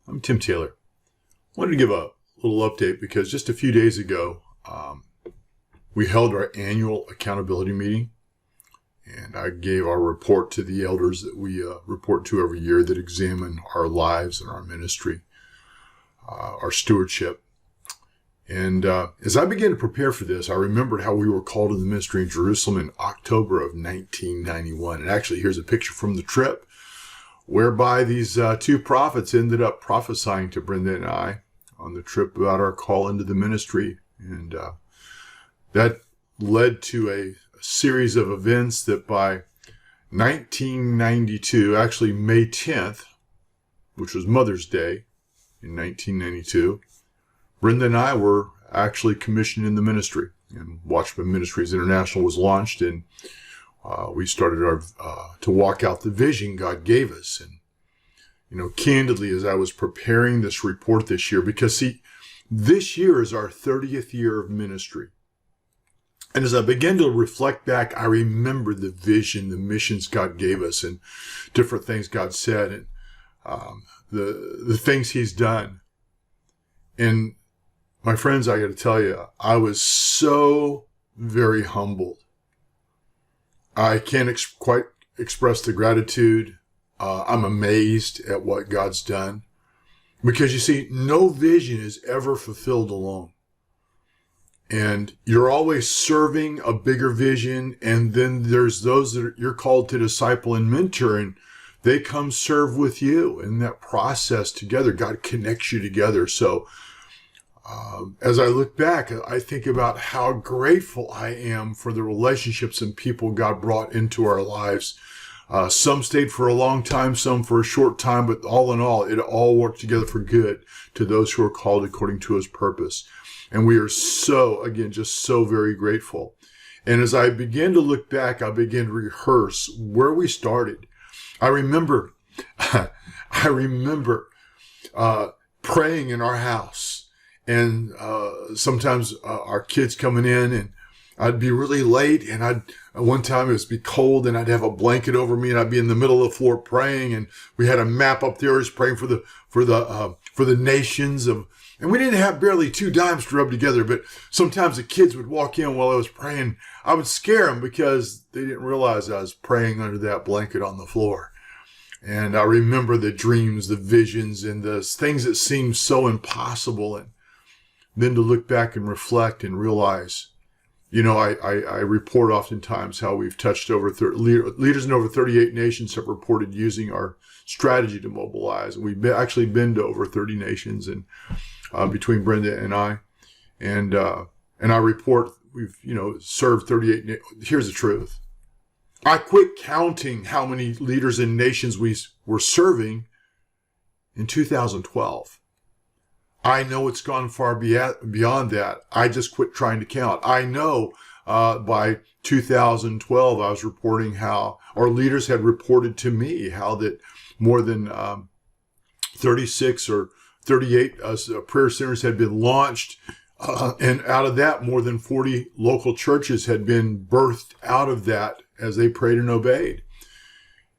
I'm Tim Taylor. Wanted to give a little update because just a few days ago, we held our annual accountability meeting, and I gave our report to the elders that we report to every year that examine our lives and our ministry, our stewardship. And as I began to prepare for this, I remembered how we were called to the ministry in Jerusalem in October of 1991. And actually, here's a picture from the trip, whereby these two prophets ended up prophesying to Brenda and I on the trip about our call into the ministry. And that led to a series of events that by 1992, actually May 10th, which was Mother's Day in 1992, Brenda and I were actually commissioned in the ministry. And Watchman Ministries International was launched, and we started to walk out the vision God gave us. And, candidly, as I was preparing this report this year, because see, this year is our 30th year of ministry. And as I began to reflect back, I remembered the vision, the missions God gave us, and different things God said, and the things He's done. And my friends, I got to tell you, I was so very humbled. I can't quite express the gratitude. I'm amazed at what God's done. Because you see, no vision is ever fulfilled alone. And you're always serving a bigger vision. And then there's those that you're called to disciple and mentor, and they come serve with you. In that process together, God connects you together. So as I look back, I think about how grateful I am for the relationships and people God brought into our lives. Some stayed for a long time, some for a short time, but all in all, it all worked together for good to those who are called according to His purpose. And we are so, again, just so very grateful. And as I began to look back, I began to rehearse where we started. I remember praying in our house. And sometimes our kids coming in, and I'd be really late, and one time it was be cold, and I'd have a blanket over me, and I'd be in the middle of the floor praying, and we had a map up there, I was praying for the nations of, and we didn't have barely 2 dimes to rub together, but sometimes the kids would walk in while I was praying. I would scare them because they didn't realize I was praying under that blanket on the floor. And I remember the dreams, the visions, and the things that seemed so impossible, and then to look back and reflect and realize, I report oftentimes how we've touched leaders in over 38 nations have reported using our strategy to mobilize. And we've actually been to over 30 nations, and between Brenda and I, and I report we've served 38. Here's the truth: I quit counting how many leaders in nations we were serving in 2012. I know it's gone far beyond that. I just quit trying to count. I know by 2012, I was reporting how our leaders had reported to me how that more than 36 or 38 prayer centers had been launched. And out of that, more than 40 local churches had been birthed out of that as they prayed and obeyed.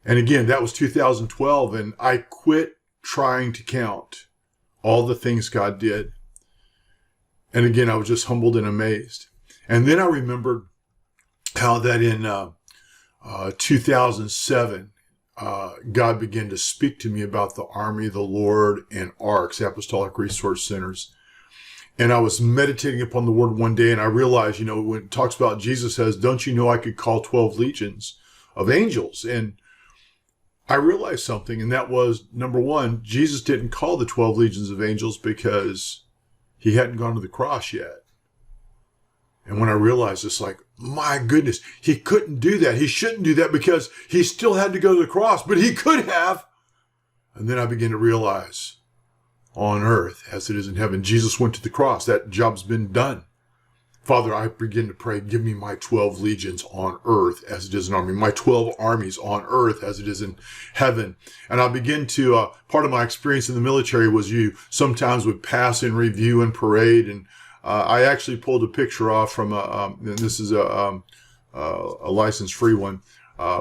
And again, that was 2012, and I quit trying to count all the things God did. And again, I was just humbled and amazed. And then I remembered how that in 2007, God began to speak to me about the Army of the Lord and ARCs, Apostolic Resource Centers. And I was meditating upon the word one day, and I realized, when it talks about Jesus says, don't you know I could call 12 legions of angels? And I realized something, and that was, number one, Jesus didn't call the 12 legions of angels because He hadn't gone to the cross yet. And when I realized, it's like, my goodness, He couldn't do that. He shouldn't do that because He still had to go to the cross, but He could have. And then I began to realize, on earth as it is in heaven, Jesus went to the cross. That job's been done. Father, I begin to pray, give me my 12 legions on earth as it is in army, my 12 armies on earth as it is in heaven. And I begin to, part of my experience in the military was you sometimes would pass in review and parade. And I actually pulled a picture off from, and this is a license-free one,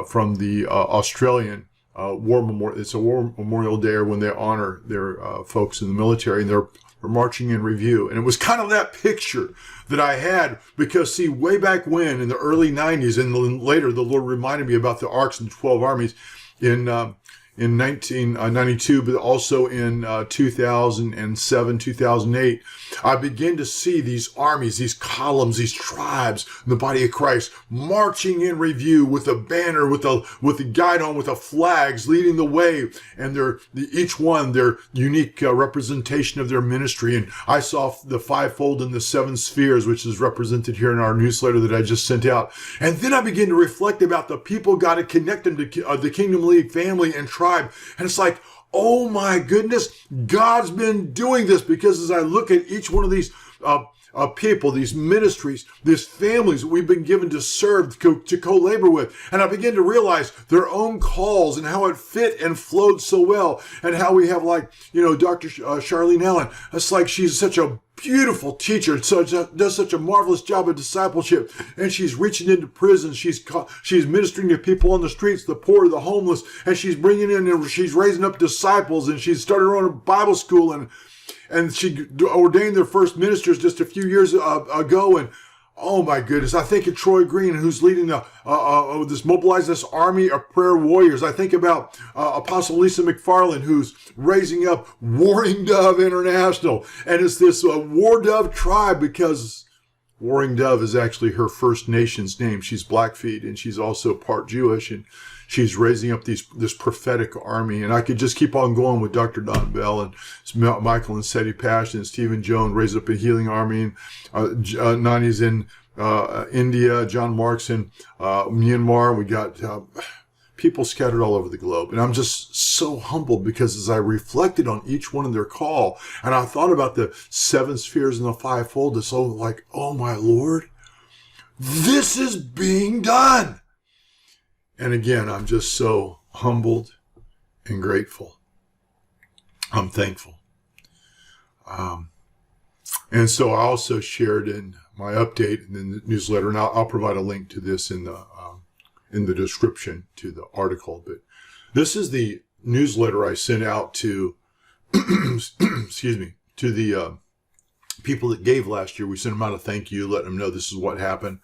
from the Australian war memorial. It's a war memorial day, or when they honor their folks in the military, and they're marching in review. And it was kind of that picture that I had, because see, way back when in the early 90s, and then later the Lord reminded me about the arcs and 12 armies in 1992, but also in 2007, 2008, I began to see these armies, these columns, these tribes in the body of Christ marching in review with a banner, with a guide on, with the flags leading the way, and each one their unique representation of their ministry. And I saw the fivefold and the seven spheres, which is represented here in our newsletter that I just sent out. And then I began to reflect about the people God had connected them to the Kingdom League family and tribe. And it's like, oh my goodness, God's been doing this, because as I look at each one of these people, these ministries, these families that we've been given to serve, to co-labor with, and I begin to realize their own calls and how it fit and flowed so well, and how we have, like, Dr. Charlene Allen. It's like she's such a beautiful teacher, does such a marvelous job of discipleship, and she's reaching into prisons, she's ministering to people on the streets, the poor, the homeless, and she's bringing in and she's raising up disciples, and she's started her own Bible school, and she ordained their first ministers just a few years ago. And oh my goodness, I think of Troy Green, who's leading this army of prayer warriors. I think about Apostle Lisa McFarland, who's raising up Warring Dove International. And it's this War Dove tribe, because Warring Dove is actually her First Nations name. She's Blackfeet, and she's also part Jewish, and she's raising up this prophetic army. And I could just keep on going with Dr. Don Bell and Michael and Seti Passion and Stephen Jones, raise up a healing army. And Nani's in India, John Mark's in Myanmar. We got people scattered all over the globe. And I'm just so humbled, because as I reflected on each one of their call, and I thought about the seven spheres and the fivefold, it's so like, oh my Lord, this is being done. And again, I'm just so humbled and grateful. I'm thankful. And so I also shared in my update in the newsletter, and I'll provide a link to this in the description to the article. But this is the newsletter I sent out to, excuse me, to the people that gave last year. We sent them out a thank you, letting them know this is what happened.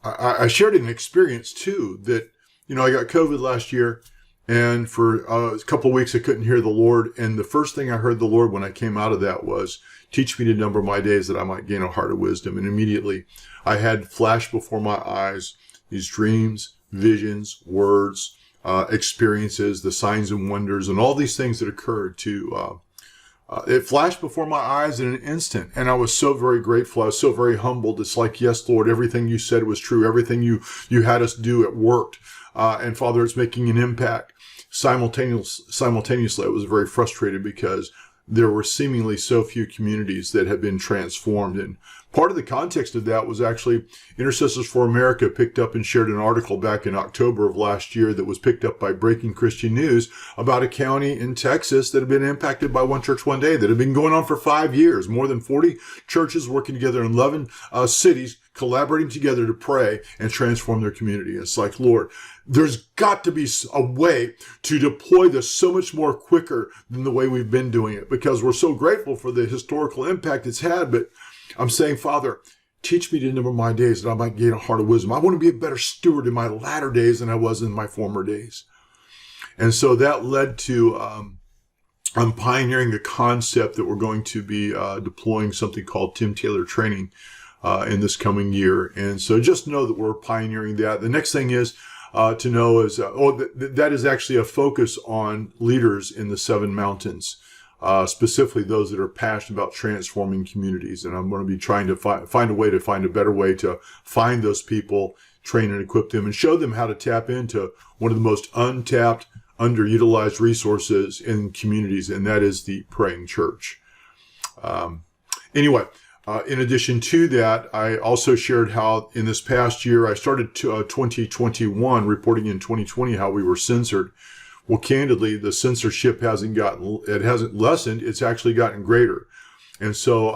I shared an experience too that, I got COVID last year, and for a couple of weeks I couldn't hear the Lord. And the first thing I heard the Lord when I came out of that was, teach me to number my days that I might gain a heart of wisdom. And immediately I had flashed before my eyes these dreams, visions, words, experiences, the signs and wonders, and all these things that occurred it flashed before my eyes in an instant. And I was so very grateful. I was so very humbled. It's like, yes, Lord, everything you said was true. Everything you had us do, it worked. And Father, it's making an impact. Simultaneously, I was very frustrated, because there were seemingly so few communities that had been transformed. And part of the context of that was actually Intercessors for America picked up and shared an article back in October of last year that was picked up by Breaking Christian News about a county in Texas that had been impacted by One Church One Day, that had been going on for 5 years. More than 40 churches working together in 11 cities, collaborating together to pray and transform their community. It's like, Lord, there's got to be a way to deploy this so much more quicker than the way we've been doing it, because we're so grateful for the historical impact it's had. But I'm saying, Father, teach me to number my days that I might gain a heart of wisdom. I want to be a better steward in my latter days than I was in my former days. And so that led to, I'm pioneering the concept that we're going to be deploying something called Tim Taylor training in this coming year. And so just know that we're pioneering that. The next thing is to know is, that is actually a focus on leaders in the 7 mountains, specifically those that are passionate about transforming communities. And I'm going to be trying to find a better way to find those people, train and equip them, and show them how to tap into one of the most untapped, underutilized resources in communities, and that is the praying church. In addition to that, I also shared how in this past year, I started 2021, reporting in 2020 how we were censored. Well, candidly, the censorship hasn't lessened, it's actually gotten greater. And so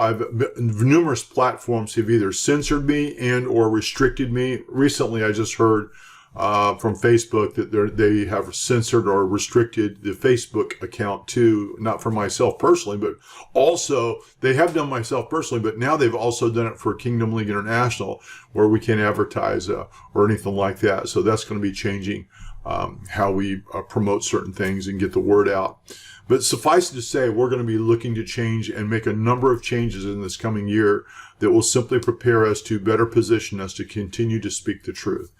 numerous platforms have either censored me and or restricted me. Recently, I just heard from Facebook that they have censored or restricted the Facebook account too, not for myself personally, but also they have done myself personally, but now they've also done it for Kingdom League International, where we can't advertise or anything like that. So that's going to be changing how we promote certain things and get the word out. But suffice it to say, we're going to be looking to change and make a number of changes in this coming year that will simply prepare us to better position us to continue to speak the truth.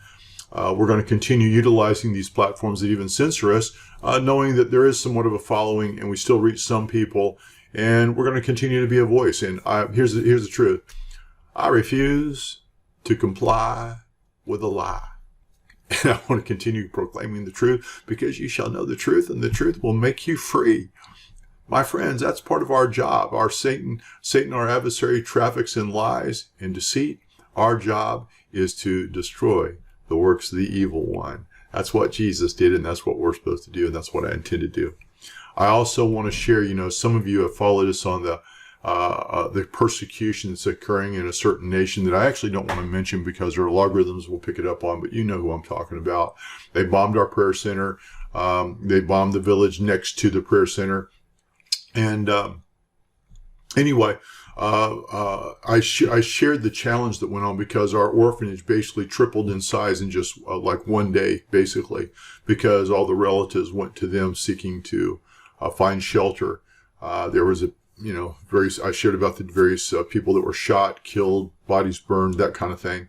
We're going to continue utilizing these platforms that even censor us, knowing that there is somewhat of a following and we still reach some people, and we're going to continue to be a voice. And here's the truth. I refuse to comply with a lie. And I want to continue proclaiming the truth, because you shall know the truth, and the truth will make you free. My friends, that's part of our job. Our Satan, our adversary, traffics in lies and deceit. Our job is to destroy the works of the evil one. That's what Jesus did, and that's what we're supposed to do, and that's what I intend to do. I also want to share, some of you have followed us on the persecution that's occurring in a certain nation that I actually don't want to mention because our logarithms will pick it up on, but you know who I'm talking about. They bombed our prayer center. They bombed the village next to the prayer center. And anyway, I shared the challenge that went on because our orphanage basically tripled in size in just like one day, basically, because all the relatives went to them seeking to find shelter. There was I shared about the various people that were shot, killed, bodies burned, that kind of thing.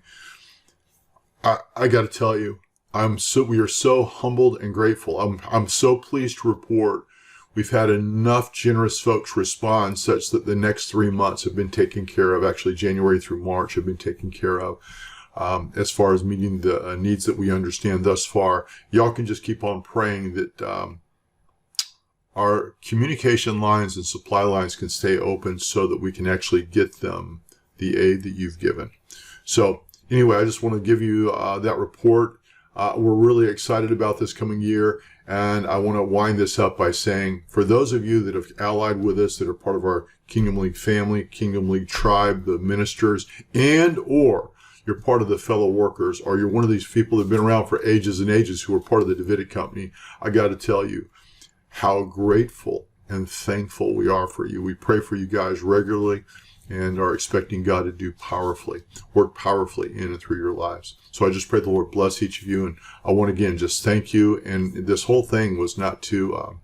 I got to tell you, we are so humbled and grateful. I'm so pleased to report we've had enough generous folks respond such that the next 3 months have been taken care of. Actually, January through March have been taken care of. As far as meeting the needs that we understand thus far, y'all can just keep on praying that our communication lines and supply lines can stay open so that we can actually get them the aid that you've given. So anyway, I just want to give you that report. We're really excited about this coming year, and I want to wind this up by saying, for those of you that have allied with us, that are part of our Kingdom League family, Kingdom League tribe, the ministers, and or you're part of the fellow workers, or you're one of these people that have been around for ages and ages who are part of the Davidic company, I got to tell you how grateful and thankful we are for you. We pray for you guys regularly and are expecting God to work powerfully in and through your lives. So I just pray the Lord bless each of you. And I want to again just thank you. And this whole thing was not to,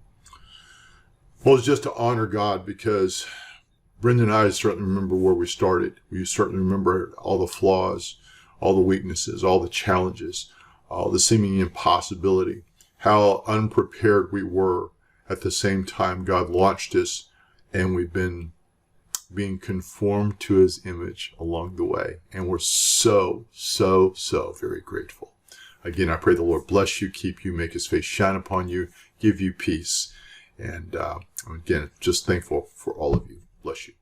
it's just to honor God, because Brenda and I certainly remember where we started. We certainly remember all the flaws, all the weaknesses, all the challenges, all the seeming impossibility, how unprepared we were. At the same time, God launched us, and we've been being conformed to his image along the way. And we're so, so, so very grateful. Again, I pray the Lord bless you, keep you, make his face shine upon you, give you peace. And again, just thankful for all of you. Bless you.